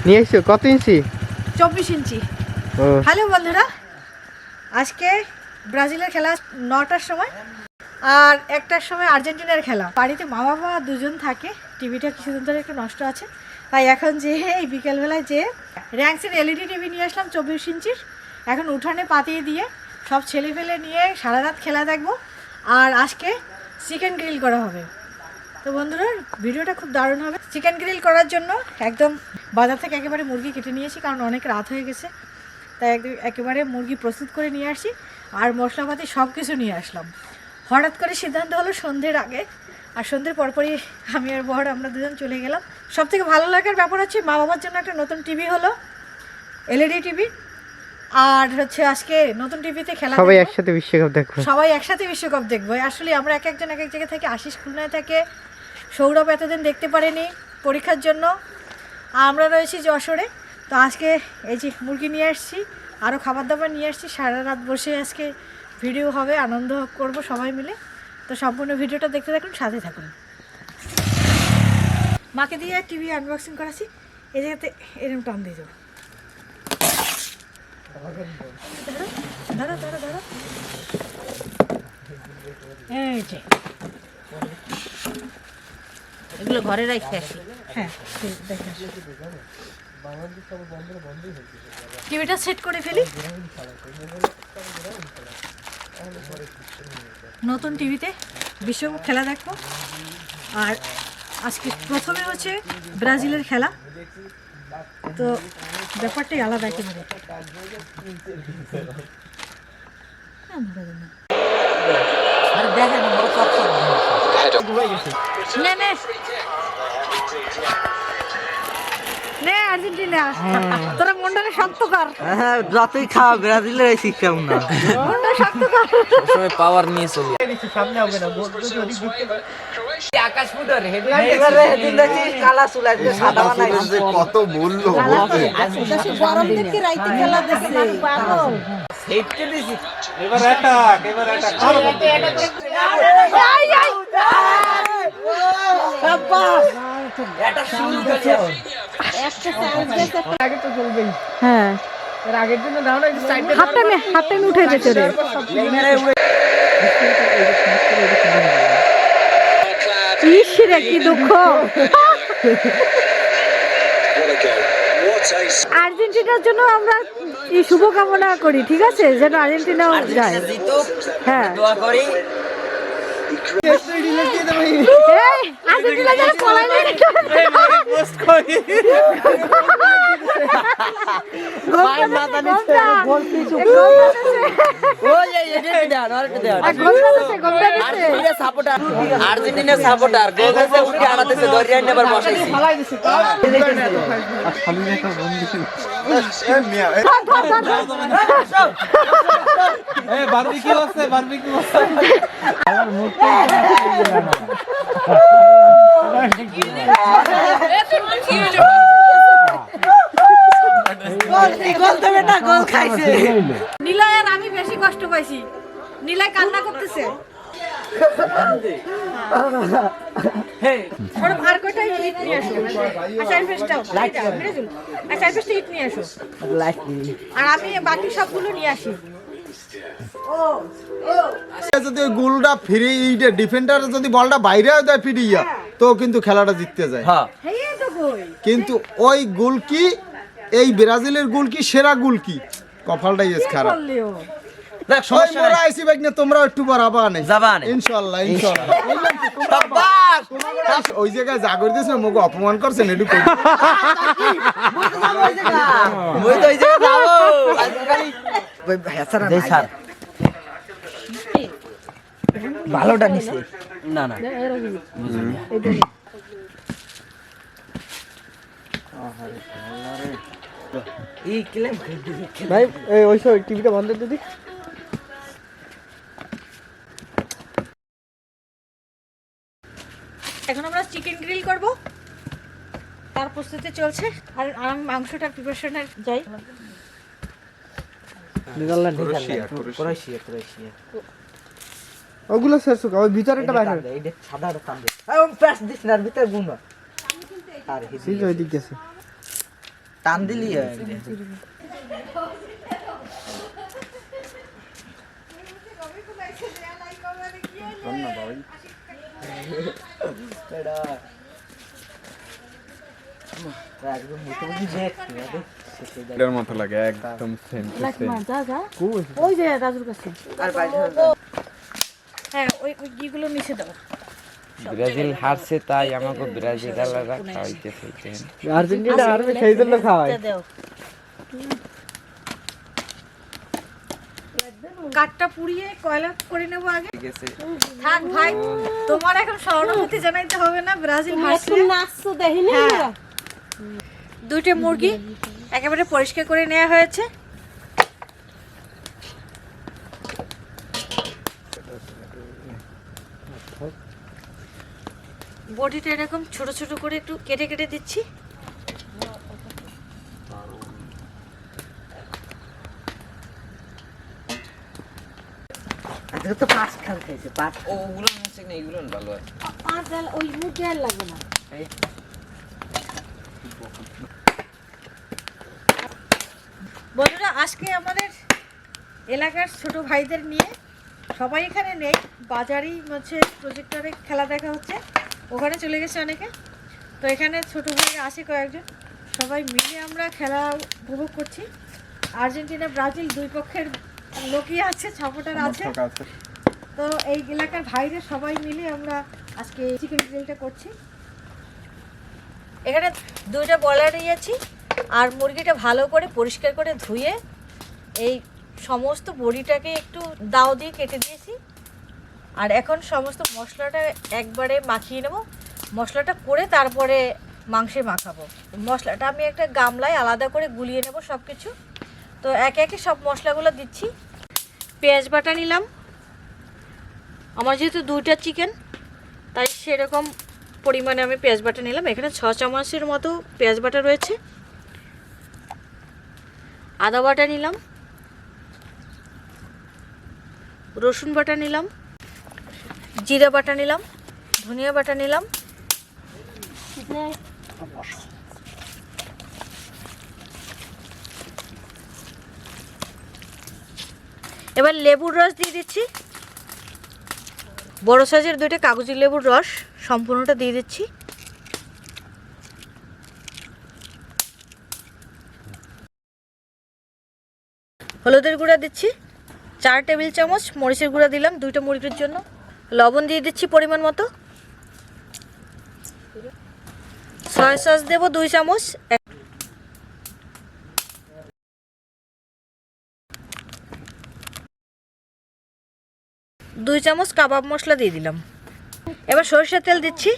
নিয়ে এসছো কত ইঞ্চি? 24 ইঞ্চি। হ্যালো বন্ধুরা, আজকে ব্রাজিলের খেলা 9টার সময় আর 1টার সময় আর্জেন্টিনার খেলা। বাড়িতে মা বাবা দুজন থাকে, টিভিটা কিছুদিন ধরে একটু নষ্ট আছে, তাই এখন যে এই বিকেলবেলায় যে র্যাঙ্কসের এলইডি টিভি নিয়ে আসলাম 24 ইঞ্চির। এখন উঠানে পাতিয়ে দিয়ে সব ছেলে ফেলে নিয়ে সারা রাত খেলা দেখবো। আর আজকে চিকেন গ্রিল করা হবে। তো বন্ধুরা, ভিডিওটা খুব দারুণ হবে। চিকেন গ্রিল করার জন্য একদম বাজার থেকে একেবারে মুরগি কেটে নিয়েছি, কারণ অনেক রাত হয়ে গেছে, তাই একেবারে মুরগি প্রস্তুত করে নিয়ে আসি আর মশলাপাতি সব কিছু নিয়ে আসলাম। হঠাৎ করে সিদ্ধান্ত হলো সন্ধ্যের আগে, আর সন্ধ্যের পরপরই আমি আর বর আমরা দুজন চলে গেলাম। সবথেকে ভালো লাগার ব্যাপার হচ্ছে মা বাবার জন্য একটা নতুন টিভি হলো, এলইডি টিভি। আর হচ্ছে আজকে নতুন টিভিতে খেলা, সবাই একসাথে বিশ্বকাপ দেখবো। সবাই একসাথে বিশ্বকাপ দেখবো। আসলে আমরা এক একজন এক এক জায়গা থেকে, আশিস খুলনায় থাকে, সৌরভ এতদিন দেখতে পারেনি পরীক্ষার জন্য, আমরা রয়েছি যশোরে। তো আজকে এই যে মুরগি নিয়ে আসছি, আরও খাবার দাবার নিয়ে আসছি। সারা রাত বসে আজকে ভিডিও হবে, আনন্দ করব সবাই মিলে। তো সম্পূর্ণ ভিডিওটা দেখতে থাকুন, সাথে থাকুন। মাকে দিয়ে টিভি আনবক্সিং করাছি, এই জায়গাতে এরকম টান দিয়ে দেবো। ধরো ধরো ধরো, এই যে এগুলো ঘরে রাখতে আসি। হ্যাঁ, টিভিটা সেট করে ফেলি। নতুন টিভিতে বিশ্বকাপ খেলা দেখবো। আর আজকে প্রথমে হচ্ছে ব্রাজিলের খেলা, তো ব্যাপারটাই আলাদা একেবারে। আর্জেন্টিনা, তোরা মনটাকে শক্ত কর। যতই খাওয়া ব্রাজিলের এই শিক্ষা না, মনটা শক্ত কর। সবসময় পাওয়ার নিয়ে চলি। সামনে হবে না, আকাশ ফুটার এবারে হেদিন দেখি কালা চুল আজকে সাদা বানাইছে, কত মূল্য গরম দেখে রাইতে খেলা দেখছে পাগল। সেটকে দিছি। এবার অ্যাটাক আই আই বাস এটা শুরু করেছে। একটা চান্স গেছে, আগে তো চলবেই। হ্যাঁ, এর আগের জন্য দাও না, একটু সাইডে হাতটা উঠে যেতে রে। ইস রে, কি দুঃখ। আর্জেন্টিনার জন্য আমরা এই শুভকামনা করি, ঠিক আছে, যেন আর্জেন্টিনাও যায়। হ্যাঁ, দোয়া করি। আর্জেন্টিনা যেন পলায় না। পোস্ট করি ভাই মাথা নিচে গোল কিছু ওই এটা দেন আরেকটা দেন। আর্জেন্টিনা সাপোর্টার, আর্জেন্টিনা সাপোর্টার গোল হচ্ছে উঠে আনাতেছে, দরিয়া নেবার বসাইছে। খালি একটা বন্ধু ছিল। এই বারবিকিউ আছে, বারবিকিউ আছে। আমার মুখ গোল খাইছে। নীলয় আর আমি বেশি কষ্ট পাইছি, নীলয় কান্না করতেছে। আর কয়টা ইট নিয়ে আসো, আচ্ছা এই পেস্টটাও মিরাজুল, আচ্ছা এই পেস্টটা ইট নিয়ে আসো, আর আমি বাকি সবগুলো নিয়ে আসি। যদি ওই গোলটা ফিরে ডিফেন্ডার যদি বলটা বাইরে দেয় ফিরিয়া, তো কিন্তু খেলাটা জিততে যায়। হ্যাঁ এই তো কই, কিন্তু ওই গোল কি, এই ব্রাজিলের গোল কি, সেরা গোল কি, কপালটাই খারাপ। বললিও দেখ ওই সমস্যা মোরা নাই, আইছি ভাই না, তোমরা একটু বাড়াবা না, যাবা না ইনশাআল্লাহ ইনশাআল্লাহ। শাবাশ। ওই জায়গায় যা করে দিয়েছে মুখ অপমান করছেন, একটু কই ওই তো ওই জায়গা যাবো আজকাল দেই স্যার ভালোটা নিছে না না এই ক্লেম ভাই ওই সব টিভিটা বন্ধ করে দিদি। এখন আমরা চিকেন গ্রিল করব, তার প্রস্তুতি চলছে। আর আমি মাংসটার প্রিপারেশনে যাই। নেদারল্যান্ড, ক্রোয়েশিয়া ওগুলো শেষ হোক, ওই ভিতরেটা বাইরে এইটা সাদাটা টান দে। আই প্রেস দিছ না ভিতর গুণ আর সিল ওই দিক গেছে। টান দিলি এটার মতো লাগে একদম সেম ওই যে রাজুর কাছে আর বাইরে হ্যাঁ ওই গিগুলো মিশে দাও ব্রাজিল হারছে তাই আমাকে ব্রাজিলাররা খাওয়াইতেছে আর্জেন্টিনা আর সেই জন্য খাওয়ায় দাও কাঠটা পুড়িয়ে কয়লা করে নেবো আগে থাক ভাই তোমার এখন সহানুভূতি জানাইতে হবে না ব্রাজিল হারছে নাচছো দেখিনি হ্যাঁ। দুইটা মুরগি একেবারে পরিষ্কার করে নেওয়া হয়েছে বডিটা এরকম ছোট ছোট করে একটু কেটে কেটে দিচ্ছি তো পাঁচ খান খাইছে পাঁচ ওগুলো হচ্ছে না এগুলো ভালো আছে আর ডাল ওই মুরগি আর লাগবে না বন্ধুরা আজকে আমাদের এলাকার ছোট ভাইদের নিয়ে সবাই এখানে নেই বাজারেই হচ্ছে প্রজেক্টরে খেলা দেখা হচ্ছে ওখানে চলে গেছে অনেকে তো এখানে ছোট ভাইরা আসে কয়েকজন সবাই মিলে আমরা খেলা উপভোগ করছি আর্জেন্টিনা ব্রাজিল দুই পক্ষের লোকই আছে সাপোর্টার আছে তো এই এলাকার ভাইরা সবাই মিলে আমরা আজকে চিকেন গ্রিলটা করছি এখানে দুইটা বয়লার নিয়েছি আর মুরগিটা ভালো করে পরিষ্কার করে ধুয়ে এই সমস্ত বড়িটাকে একটু দাও দিয়ে কেটে দিয়েছি আর এখন সমস্ত মশলাটা একবারে মাখিয়ে নেব মশলাটা করে তারপরে মাংসে মাখাবো মশলাটা আমি একটা গামলায় আলাদা করে গুলিয়ে নেব সব কিছু তো একে একে সব মশলাগুলো দিচ্ছি পেঁয়াজ বাটা নিলাম আমার যেহেতু দুইটা চিকেন তাই সেরকম পরিমাণে আমি পেঁয়াজ বাটা নিলাম এখানে 6 চামচের মতো পেঁয়াজ বাটা রয়েছে আদা বাটা নিলাম রসুন বাটা নিলাম জিরা বাটা নিলাম ধনিয়া বাটা নিলাম এবার লেবুর রস দিয়ে দিচ্ছি বড় সাইজের দুইটা কাগজি লেবুর রস সম্পূর্ণটা দিয়ে দিচ্ছি হলুদের গুঁড়া দিচ্ছি 4 টেবিল চামচ মরিচের গুঁড়া দিলাম দুইটা মুরগির জন্য লবণ দিয়ে দিচ্ছি পরিমাণ মতো সয়া সস দেব 2 চামচ 2 চামচ কাবাব মশলা দিয়ে দিলাম এবার সরিষার তেল দিচ্ছি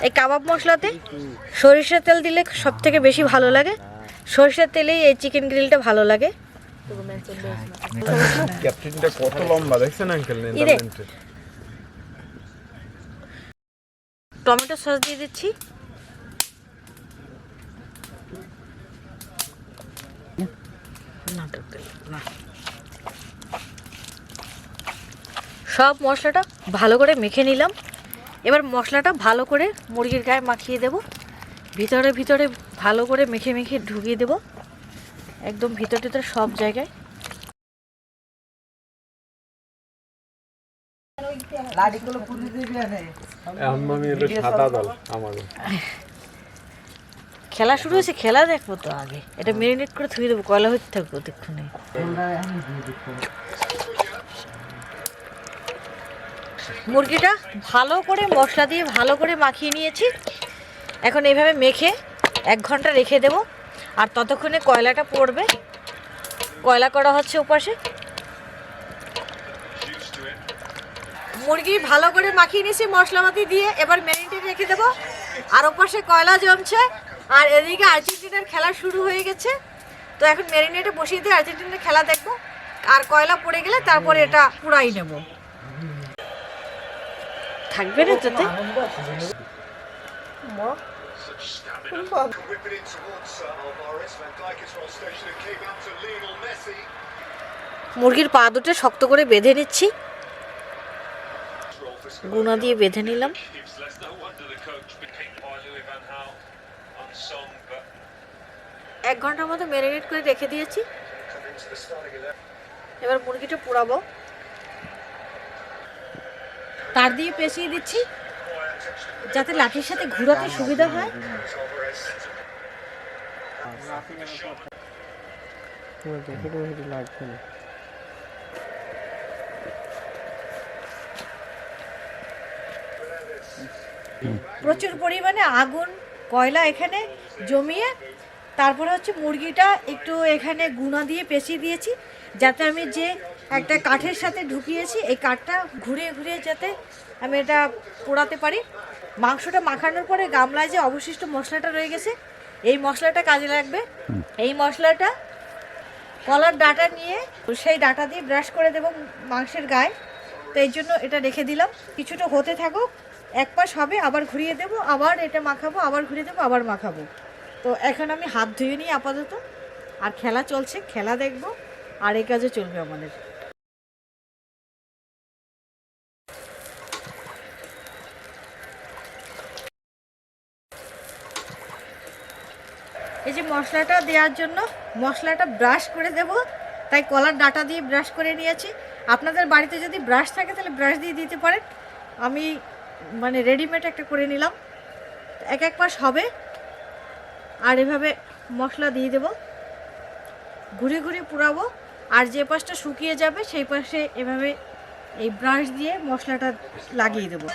এই কাবাব মশলাতে সরিষার তেল দিলে সবথেকে বেশি ভালো লাগে সরিষার তেলেই এই চিকেন গ্রিলটা ভালো লাগে ক্যাপ্টেনটা কত লম্বা দেখছেন আঙ্কেল নেদারল্যান্ডের টমেটো সস দিয়ে দিচ্ছি সব মশলাটা ভালো করে মেখে নিলাম এবার মশলাটা ভালো করে মুরগির গায়ে মাখিয়ে দেব ভিতরে ভিতরে ভালো করে মেখে মেখে ঢুকিয়ে দেব একদম ভিতরে সব জায়গায় লাড়িগুলো পুরি দিবি না আমি এটা সাদা দল আমাদের খেলা শুরু হয়েছে খেলা দেখবো তো আগে এটা মেরিনেট করে ধুয়ে দেবো কয়লা হইতে থাকবো দেখুন মুরগিটা ভালো করে মশলা দিয়ে ভালো করে মাখিয়ে নিয়েছি এখন এইভাবে মেখে 1 ঘন্টা রেখে দেব আর ততক্ষণে কয়লাটা পড়বে কয়লা করা হচ্ছে ওপাশে মুরগি ভালো করে মাখিয়ে নিয়েছি মশলাপাতি দিয়ে এবার ম্যারিনেটে রেখে দেব আর ওপাশে কয়লা জমছে আর এদিকে আর্জেন্টিনার খেলা শুরু হয়ে গেছে তো এখন ম্যারিনেটে বসিয়ে দিয়ে আর্জেন্টিনার খেলা দেখবো আর কয়লা পড়ে গেলে তারপরে এটা পুরাই নেব থাকবে না তোতে মুরগির পা দুটো শক্ত করে বেঁধে নিচ্ছি গুনা দিয়ে বেঁধে নিলাম। এক ঘন্টার মতো ম্যারিনেট করে রেখে দিয়েছি। এবার মুরগিটা পোড়াবো। তার দিয়ে পেঁচিয়ে দিচ্ছি যাতে লাঠির সাথে ঘুরাতে সুবিধা হয়। প্রচুর পরিমাণে আগুন কয়লা এখানে জমিয়ে তারপরে হচ্ছে মুরগিটা একটু এখানে গুনা দিয়ে পেঁচিয়ে দিয়েছি যাতে আমি যে একটা কাঠের সাথে ঢুকিয়েছি এই কাঠটা ঘুরিয়ে ঘুরিয়ে যাতে আমি এটা পোড়াতে পারি। মাংসটা মাখানোর পরে গামলায় যে অবশিষ্ট মশলাটা রয়ে গেছে এই মশলাটা কাজে লাগবে। এই মশলাটা কলার ডাঁটা নিয়ে সেই ডাঁটা দিয়ে ব্রাশ করে দেবো মাংসের গায়ে। তো এই জন্য এটা রেখে দিলাম, কিছুটা হতে থাকুক। এক পাশ হবে আবার ঘুরিয়ে দেবো, আবার এটা মাখাবো, আবার ঘুরিয়ে দেবো, আবার মাখাবো। তো এখন আমি হাত ধুয়ে নিই আপাতত, আর খেলা চলছে, খেলা দেখবো আর এই কাজে চলবে আমাদের। এই যে মশলাটা দেওয়ার জন্য মশলাটা ব্রাশ করে দেব, তাই কলার ডাঁটা দিয়ে ব্রাশ করে নিয়েছি। আপনাদের বাড়িতে যদি ব্রাশ থাকে তাহলে ব্রাশ দিয়ে দিতে পারেন। আমি মানে রেডিমেড একটা করে নিলাম। এক এক পাশ হবে আর এভাবে মশলা দিয়ে দেব, ঘুরে ঘুরে পোড়াবো। আর যে পাশটা শুকিয়ে যাবে সেই পাশে এভাবে এই ব্রাশ দিয়ে মশলাটা লাগিয়ে দেবো।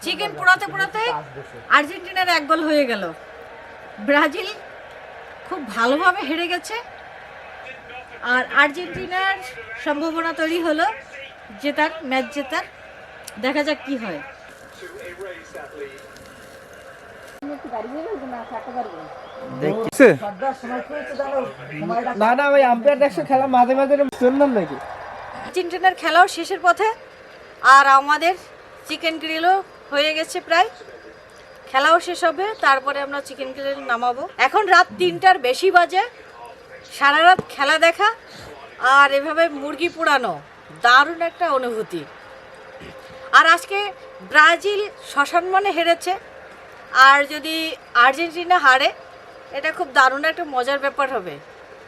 চিকেন পোড়াতে পোড়াতে আর্জেন্টিনার 1 গোল হয়ে গেল। ব্রাজিল খুব ভালোভাবে হেরে গেছে আর আর্জেন্টিনার সম্ভাবনা তৈরি হলো জেতার, ম্যাচ জেতার। দেখা যাক কি হয়। না না ওই আম্পায়ার দেখছো খেলা মাঝে মাঝে শুনলাম নাকি। আর্জেন্টিনার খেলাও শেষের পথে আর আমাদের চিকেন গ্রিলও হয়ে গেছে প্রায়। খেলাও শেষ হবে, তারপরে আমরা চিকেন গ্রিল নামাবো। এখন রাত 3টার বেশি বাজে। সারা রাত খেলা দেখা আর এভাবে মুরগি পোড়ানো দারুণ একটা অনুভূতি। আর আজকে ব্রাজিল সসম্মানে হেরেছে, আর যদি আর্জেন্টিনা হারে এটা খুব দারুণ একটা মজার ব্যাপার হবে।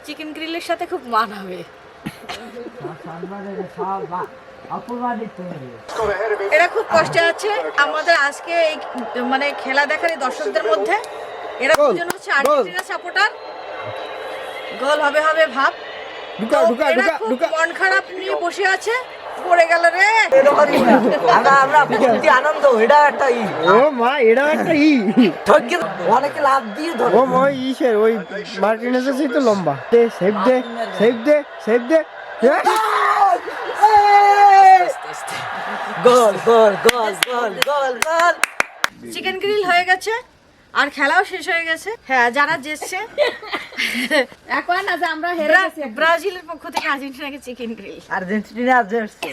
চিকেন গ্রিলের সাথে খুব মানাবে। এরা খুব কষ্টে আছে আমাদের আজকে এই মানে খেলা দেখার এই দর্শকদের মধ্যে। এরা দুজন হচ্ছে আর্জেন্টিনা সাপোর্টার। গোল হবে হবে ভাব। এরা খুব মন খারাপ নিয়ে বসে আছে। পড়ে গেল রে। আমরা খুবই আনন্দ। এটা একটা ও মা, এটা একটা অনেকে লাভ দিয়ে ধরে। ও মা ইসের ওই মার্টিনেজের সেই তো লম্বা। সেভ দে সেভ দে সেভ দে। গোল গোল গোল গোল গোল গোল। চিকেন গ্রিল হয়ে গেছে আর খেলাও শেষ হয়ে গেছে। হ্যাঁ, যারা জিতছে এখন আছে আমরা হেরে গেছি। ব্রাজিলের পক্ষ থেকে আর্জেন্টিনাকে চিকেন গ্রিল। আর্জেন্টিনা জিতছে।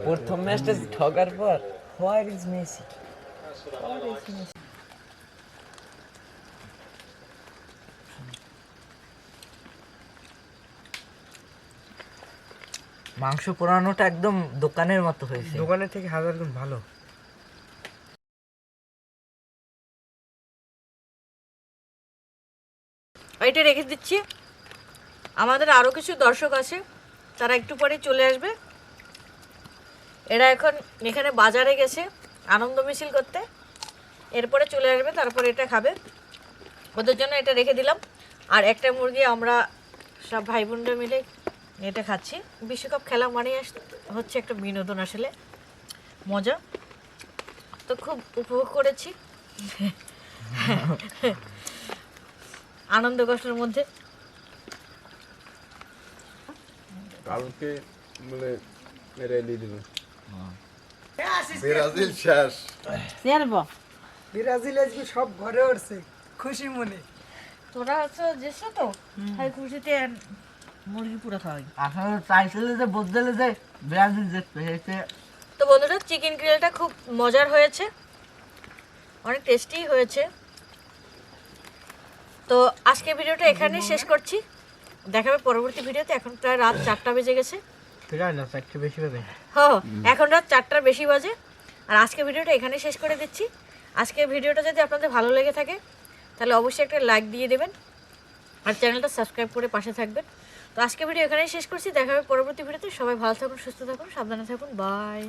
প্রথম ম্যাচটা ঠকার পর হোয়ার ইজ মেসি। মাংস পোড়ানোটা একদম দোকানের মতো হয়েছে, দোকানের থেকে 1000 গুণ ভালো। এটা রেখে দিচ্ছি। আমাদের আরও কিছু দর্শক আছে, তারা একটু পরে চলে আসবে। এরা এখন এখানে বাজারে গেছে আনন্দ মিছিল করতে, এরপরে চলে আসবে, তারপরে এটা খাবে। ওদের জন্য এটা রেখে দিলাম। আর একটা মুরগি আমরা সব ভাই বোনরা মিলে এটা খাচ্ছি। বিশ্বকাপ খেলা মানে হচ্ছে একটা বিনোদন, আসলে মজা তো খুব উপভোগ করেছি। আনন্দ কষ্টের মধ্যে। কালকে বলে মেরে দিয়ে দিল ব্রাজিল শেষ। চেয়ারবো ব্রাজিল আজকে সব ঘরে উঠছে খুশি মনে। তোরা হচ্ছে যেছো তো তাই খুশিতে মুরগি পুরো খাওয়াই। আসলে চাইছিল যে বদলে যে ব্রাজিল জিতবে হয়েছে। তো বন্ধুরা চিকেন গ্রিলটা খুব মজার হয়েছে, অনেক টেস্টি হয়েছে। তো আজকে ভিডিওটা এখানেই শেষ করছি, দেখাবে পরবর্তী ভিডিওতে। এখন প্রায় রাত 4টা বেজে গেছে। হ্যাঁ এখন রাত 4টার বেশি বাজে। আর আজকে ভিডিওটা এখানেই শেষ করে দিচ্ছি। আজকে ভিডিওটা যদি আপনাদের ভালো লেগে থাকে তাহলে অবশ্যই একটা লাইক দিয়ে দেবেন আর চ্যানেলটা সাবস্ক্রাইব করে পাশে থাকবেন। তো আজকে ভিডিও এখানেই শেষ করছি, দেখা হবে পরবর্তী ভিডিওতে। সবাই ভালো থাকুন, সুস্থ থাকুন, সাবধানে থাকুন, বাই।